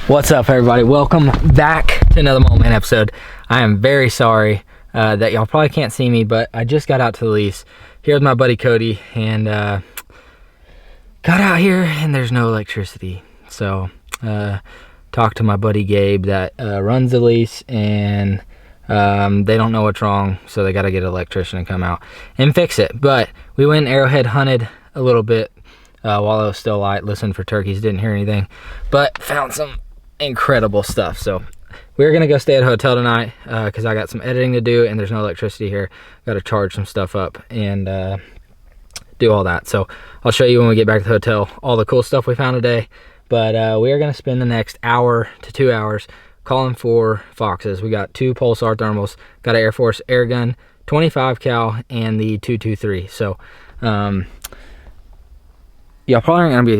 What's up, everybody? Welcome back to another Mullet episode. I am very sorry that y'all probably can't see me, but I just got out to the lease here with my buddy Cody, and got out here and there's no electricity. So talked to my buddy Gabe that runs the lease, and they don't know what's wrong, so they got to get an electrician to come out and fix it. But we went and arrowhead hunted a little bit while it was still light, listened for turkeys, didn't hear anything, but found some incredible stuff. So we're gonna go stay at a hotel tonight because I got some editing to do and there's no electricity here. Got to charge some stuff up and do all that. So I'll show you when we get back to the hotel all the cool stuff we found today. But we are gonna spend the next hour to 2 hours calling for foxes. We got 2 Pulsar thermals, got an Air Force air gun, 25 cal, and the 223. So y'all probably aren't gonna be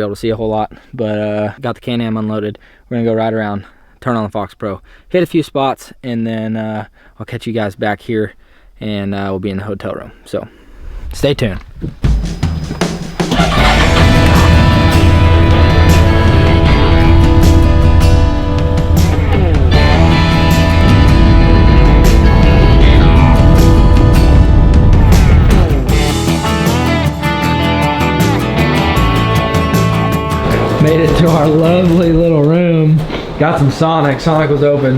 able to see a whole lot, but got the Can-Am unloaded. We're gonna go ride around, turn on the Fox Pro, hit a few spots, and then I'll catch you guys back here, and we'll be in the hotel room. So stay tuned. Made it to our lovely little room. Got some Sonic. Sonic was open.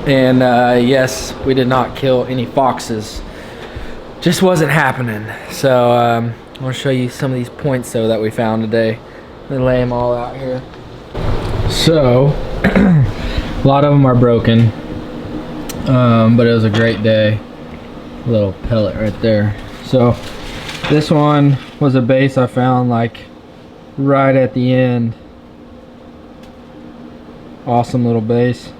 And yes, we did not kill any foxes. Just wasn't happening. So I want to show you some of these points though that we found today. They lay them all out here. So a lot of them are broken, but it was a great day. A little pellet right there. So this one was a base I found like right at the end. Awesome little base.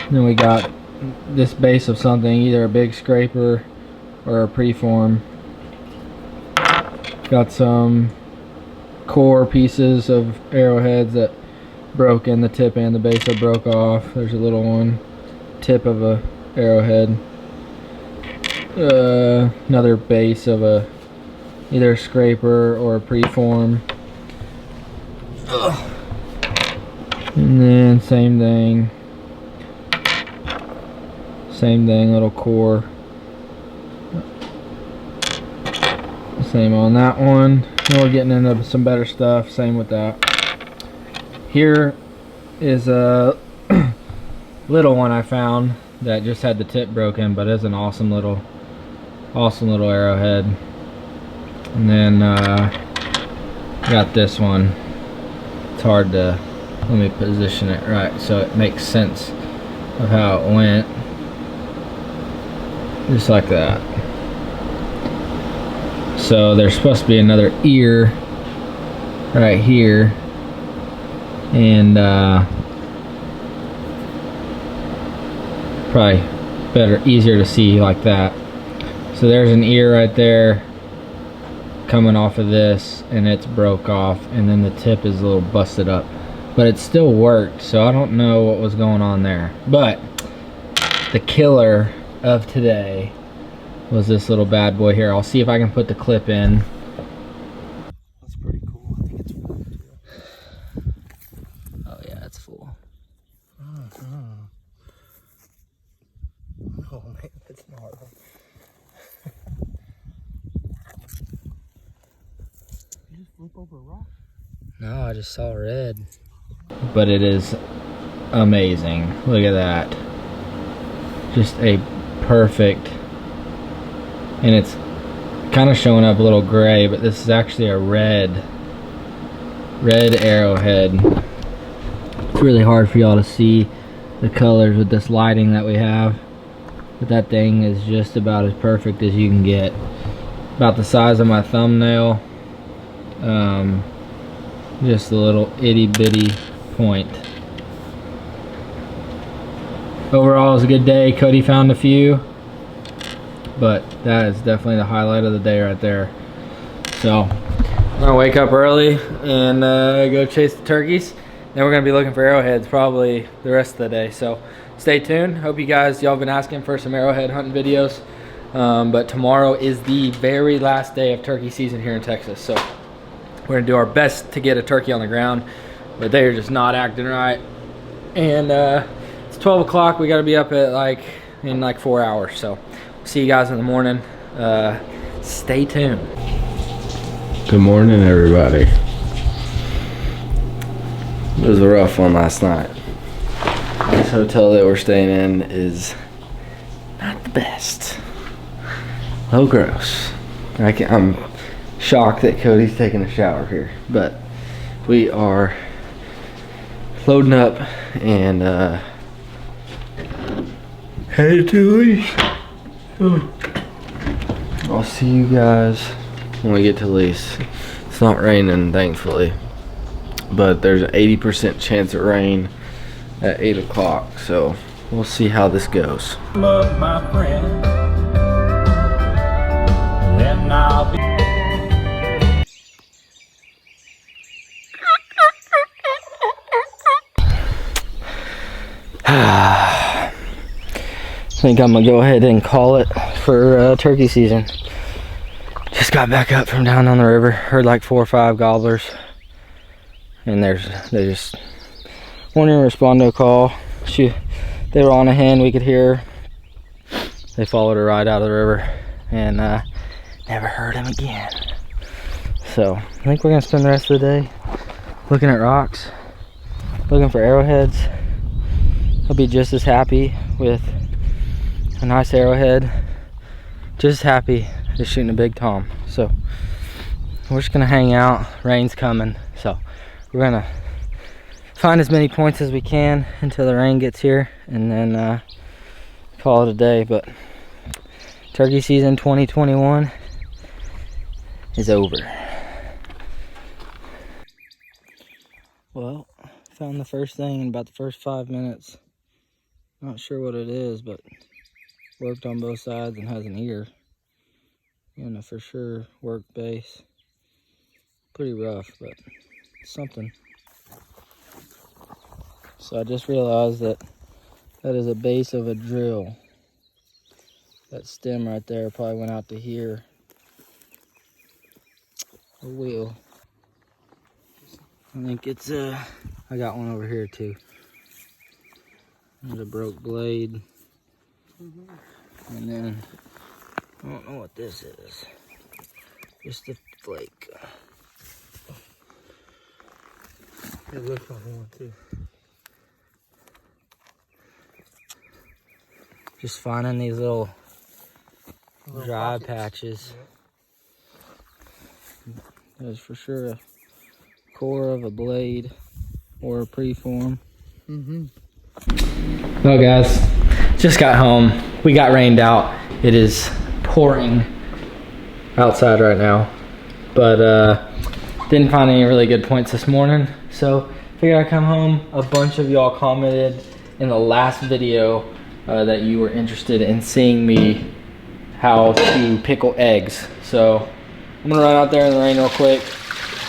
Then we got this base of something, either a big scraper or a preform. Got some core pieces of arrowheads that broke in the tip and the base that broke off. There's a little one, tip of a arrowhead. Another base of a either a scraper or a preform. And then same thing, little core. Same on that one. Now we're getting into some better stuff. Same with that. Here is a little one I found that just had the tip broken, but it's an awesome little arrowhead. And then got this one. It's hard to, let me position it right so it makes sense of how it went. Just like that. So there's supposed to be another ear right here, and probably better, easier to see like that. So there's an ear right there coming off of this, and it's broke off, and then the tip is a little busted up, but it still worked, so I don't know what was going on there. But the killer of today was this little bad boy here. I'll see if I can put the clip in. That's pretty cool. I think it's full too. Oh yeah, it's full. Oh man, it's not. You just flip over a rock? No, I just saw red. But it is amazing. Look at that. Just a perfect, and it's kind of showing up a little gray, but this is actually a red arrowhead. It's really hard for y'all to see the colors with this lighting that we have, but that thing is just about as perfect as you can get. About the size of my thumbnail. Just a little itty bitty point. Overall, it was a good day. Cody found a few, but that is definitely the highlight of the day right there. So I'm gonna wake up early and go chase the turkeys. Then we're gonna be looking for arrowheads probably the rest of the day. So stay tuned. Hope you guys, y'all been asking for some arrowhead hunting videos. But tomorrow is the very last day of turkey season here in Texas. So We're gonna do our best to get a turkey on the ground, but they're just not acting right. And it's 12 o'clock. We gotta be up at in 4 hours. So see you guys in the morning. Stay tuned. Good morning, everybody. It was a rough one last night. This hotel that we're staying in is not the best. A little gross. I'm shocked that Cody's taking a shower here, but we are loading up and headed to Lease. I'll see you guys when we get to Lease. It's not raining, thankfully, but there's an 80% chance of rain at 8 o'clock, so we'll see how this goes. Love, my friend, then I'll be. I think I'm gonna go ahead and call it for turkey season. Just got back up from down on the river, heard like 4 or 5 gobblers, and they just won't even respond to a call. They were on a hen, we could hear her. They followed her right out of the river and never heard him again. So I think we're gonna spend the rest of the day looking at rocks, looking for arrowheads. I'll be just as happy with a nice arrowhead, just as happy as shooting a big tom. So we're just gonna hang out. Rain's coming, so we're gonna find as many points as we can until the rain gets here, and then call it a day. But turkey season 2021 is over. Well, found the first thing in about the first 5 minutes. Not sure what it is, but worked on both sides and has an ear. And a for sure work base. Pretty rough, but something. So I just realized that is a base of a drill. That stem right there probably went out to here. A wheel. I think it's I got one over here too. There's a broke blade. And then I don't know what this is. Just a flake. It looks like one too. Just finding these little dry patches. There's for sure a core of a blade or a preform. Well guys, just got home. We got rained out. It is pouring outside right now, but didn't find any really good points this morning, so figured I'd come home. A bunch of y'all commented in the last video that you were interested in seeing me how to pickle eggs. So I'm gonna run out there in the rain real quick,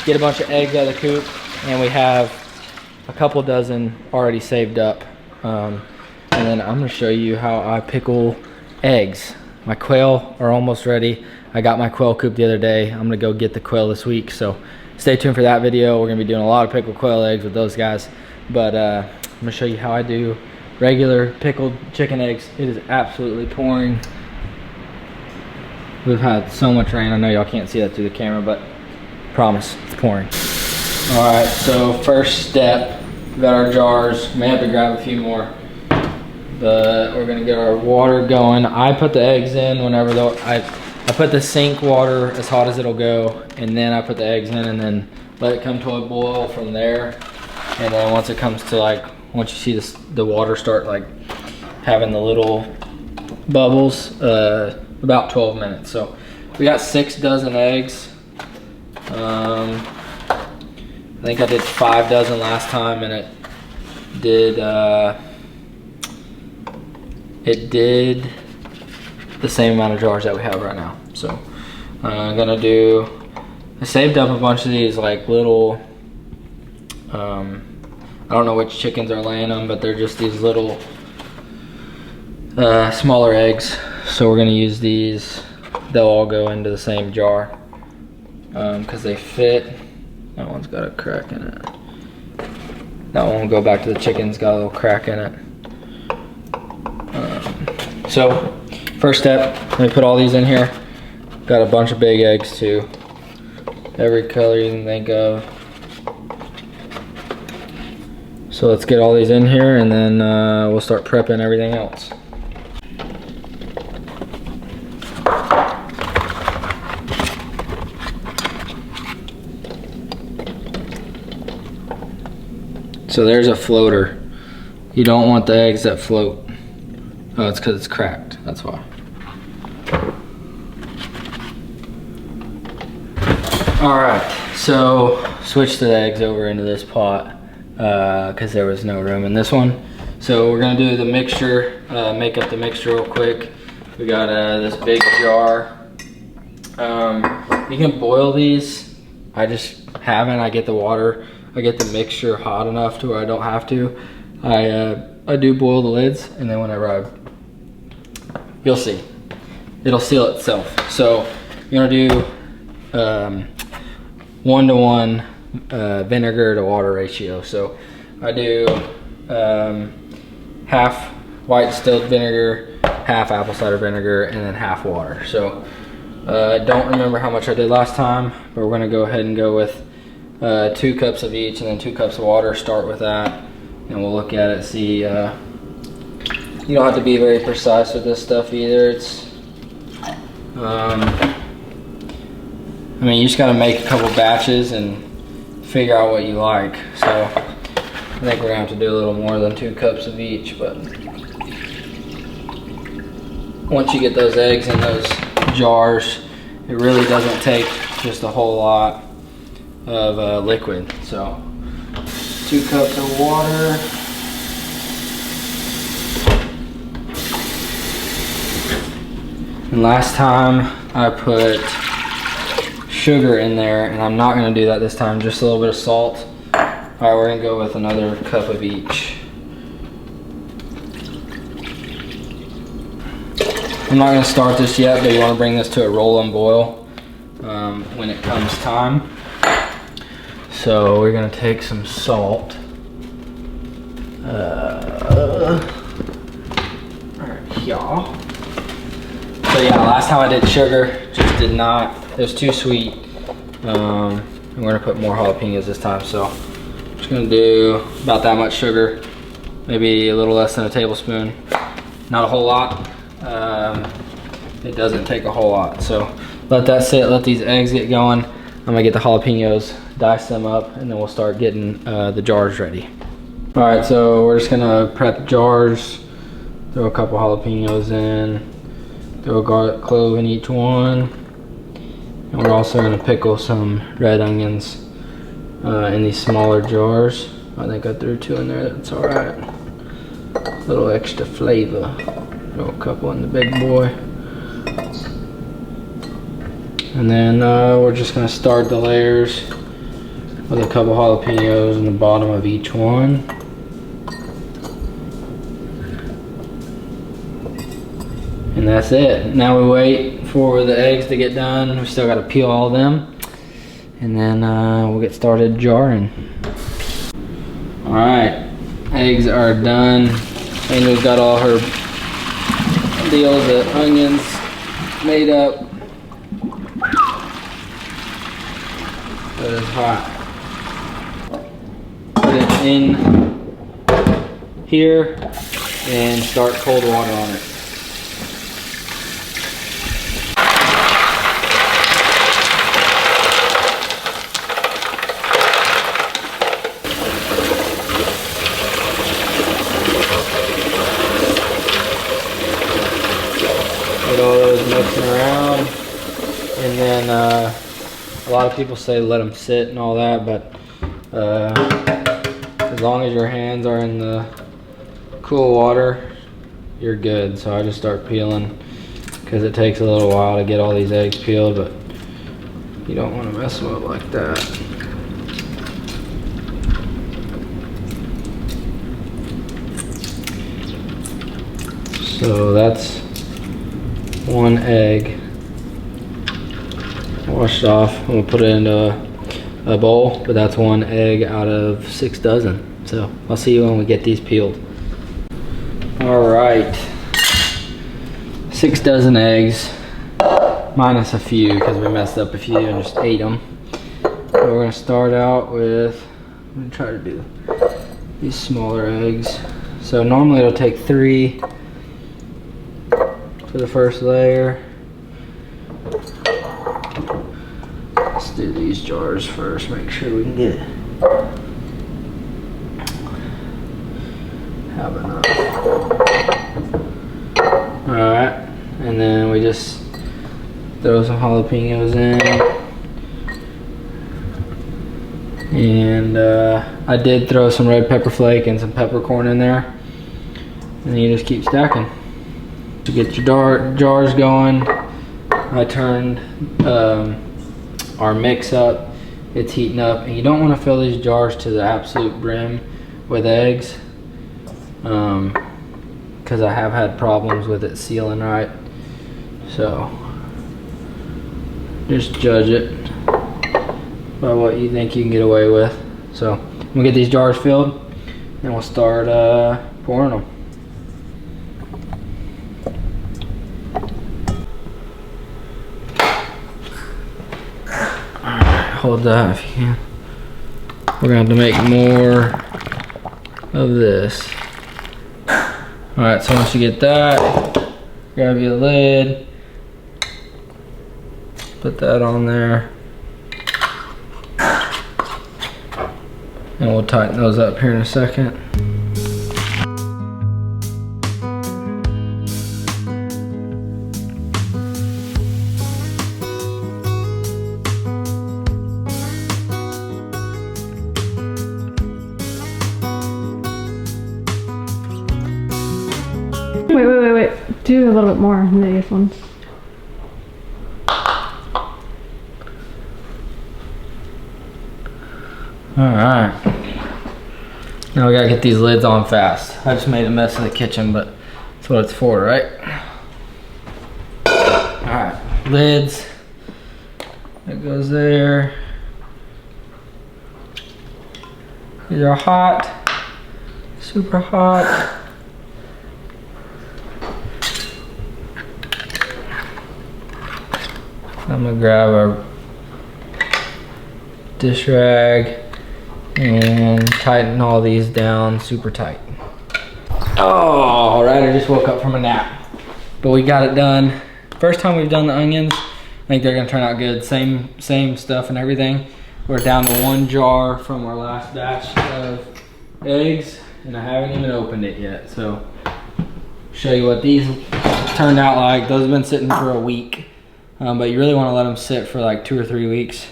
get a bunch of eggs out of the coop, and we have a couple dozen already saved up. And then I'm gonna show you how I pickle eggs. My quail are almost ready. I got my quail coop the other day. I'm gonna go get the quail this week, so stay tuned for that video. We're gonna be doing a lot of pickled quail eggs with those guys, but I'm gonna show you how I do regular pickled chicken eggs. It is absolutely pouring. We've had so much rain. I know y'all can't see that through the camera, but promise, it's pouring. All right, so first step, we got our jars. May have to grab a few more, but we're gonna get our water going. I put the eggs in whenever I put the sink water as hot as it'll go, and then I put the eggs in and then let it come to a boil from there. And then once it comes to once you see this, the water start having the little bubbles, about 12 minutes. So we got 6 dozen eggs. I think I did 5 dozen last time, and it did the same amount of jars that we have right now. So I'm gonna I saved up a bunch of these little, I don't know which chickens are laying them, but they're just these little smaller eggs. So we're gonna use these. They'll all go into the same jar because they fit. That one's got a crack in it. That one will go back to the chicken's got a little crack in it. So, first step, let me put all these in here. Got a bunch of big eggs too. Every color you can think of. So let's get all these in here and then we'll start prepping everything else. So there's a floater. You don't want the eggs that float. Oh, it's because it's cracked, that's why. All right, so switch the eggs over into this pot because there was no room in this one. So we're gonna do the mixture, make up the mixture real quick. We got this big jar. You can boil these. I just haven't. I get the water, I get the mixture hot enough to where I don't have to. I do boil the lids, and then whenever you'll see, it'll seal itself. So you're gonna do 1-to-1 vinegar to water ratio. So I do half white distilled vinegar, half apple cider vinegar, and then half water. So I don't remember how much I did last time, but we're gonna go ahead and go with 2 cups of each and then 2 cups of water. Start with that and we'll look at it, see. You don't have to be very precise with this stuff either. It's I mean, you just gotta make a couple batches and figure out what you like. So I think we're gonna have to do a little more than 2 cups of each, but once you get those eggs in those jars, it really doesn't take just a whole lot of liquid. So 2 cups of water. And last time I put sugar in there, and I'm not gonna do that this time, just a little bit of salt. All right, we're gonna go with another cup of each. I'm not gonna start this yet, but you wanna bring this to a roll and boil when it comes time. So we're gonna take some salt. Right, y'all. So yeah, last time I did sugar, just did not, it was too sweet. And we're gonna put more jalapeños this time. So I'm just gonna do about that much sugar, maybe a little less than a tablespoon. Not a whole lot. It doesn't take a whole lot. So let that sit, let these eggs get going. I'm gonna get the jalapeños, dice them up, and then we'll start getting the jars ready. All right, so we're just gonna prep jars, throw a couple jalapeños in, throw a garlic clove in each one. And we're also gonna pickle some red onions in these smaller jars. I think I threw 2 in there, that's all right. A little extra flavor. Throw a couple in the big boy. And then we're just gonna start the layers with a couple jalapeños in the bottom of each one. And that's it. Now we wait for the eggs to get done. We still gotta peel all of them. And then we'll get started jarring. All right, eggs are done. Angel's got all her deals, the onions made up. That is hot. Put it in here and start cold water on it. Get all those mixing around, and then a lot of people say let them sit and all that, but as long as your hands are in the cool water, you're good. So I just start peeling because it takes a little while to get all these eggs peeled, but you don't want to mess them up like that. So that's 1 egg washed off. I'm gonna put it into a bowl, but that's 1 egg out of 6 dozen. So I'll see you when we get these peeled. All right, 6 dozen eggs, minus a few because we messed up a few and just ate them. So we're gonna start out with, I'm gonna try to do these smaller eggs. So normally it'll take 3 for the first layer. Let's do these jars first, make sure we can get have enough. Alright, and then we just throw some jalapeños in. And I did throw some red pepper flake and some peppercorn in there. And you just keep stacking. To get your jars going, I turned our mix up. It's heating up, and you don't want to fill these jars to the absolute brim with eggs, because I have had problems with it sealing right. So just judge it by what you think you can get away with. So I'm gonna get these jars filled, and we'll start pouring them. Hold that if you can. We're gonna have to make more of this. Alright, so once you get that, grab your lid, put that on there, and we'll tighten those up here in a second. Wait. Do a little bit more in these ones. Alright. Now we gotta get these lids on fast. I just made a mess in the kitchen, but that's what it's for, right? Alright, lids. That goes there. These are hot. Super hot. I'm gonna grab our dish rag and tighten all these down super tight. Oh, all right, I just woke up from a nap, but we got it done. First time we've done the onions. I think they're gonna turn out good. Same stuff and everything. We're down to 1 jar from our last batch of eggs, and I haven't even opened it yet. So show you what these turned out like. Those have been sitting for a week. But you really want to let them sit for like 2 or 3 weeks.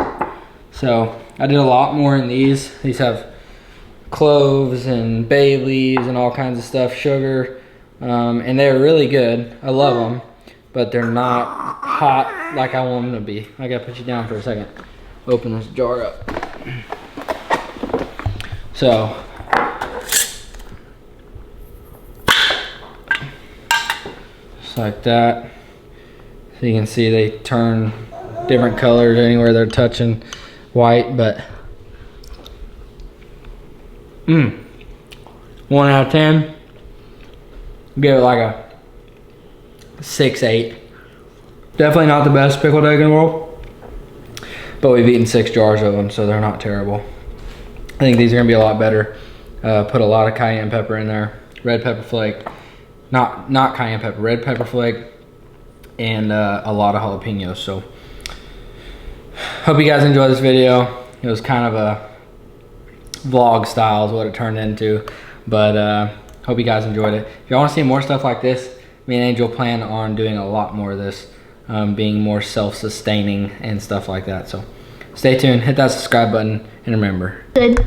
So I did a lot more in these. These have cloves and bay leaves and all kinds of stuff, sugar, and they're really good. I love them, but they're not hot like I want them to be. I gotta put you down for a second. Open this jar up. So just like that. So you can see they turn different colors anywhere they're touching white, but 1 out of 10. Give it like a 6-8. Definitely not the best pickled egg in the world, but we've eaten 6 jars of them, so they're not terrible. I think these are gonna be a lot better. Put a lot of cayenne pepper in there, red pepper flake, not cayenne pepper, red pepper flake, and a lot of jalapenos. So hope you guys enjoyed this video. It was kind of a vlog style is what it turned into, but hope you guys enjoyed it. If you want to see more stuff like this, me and Angel plan on doing a lot more of this, being more self-sustaining and stuff like that. So stay tuned, hit that subscribe button, and remember, Good.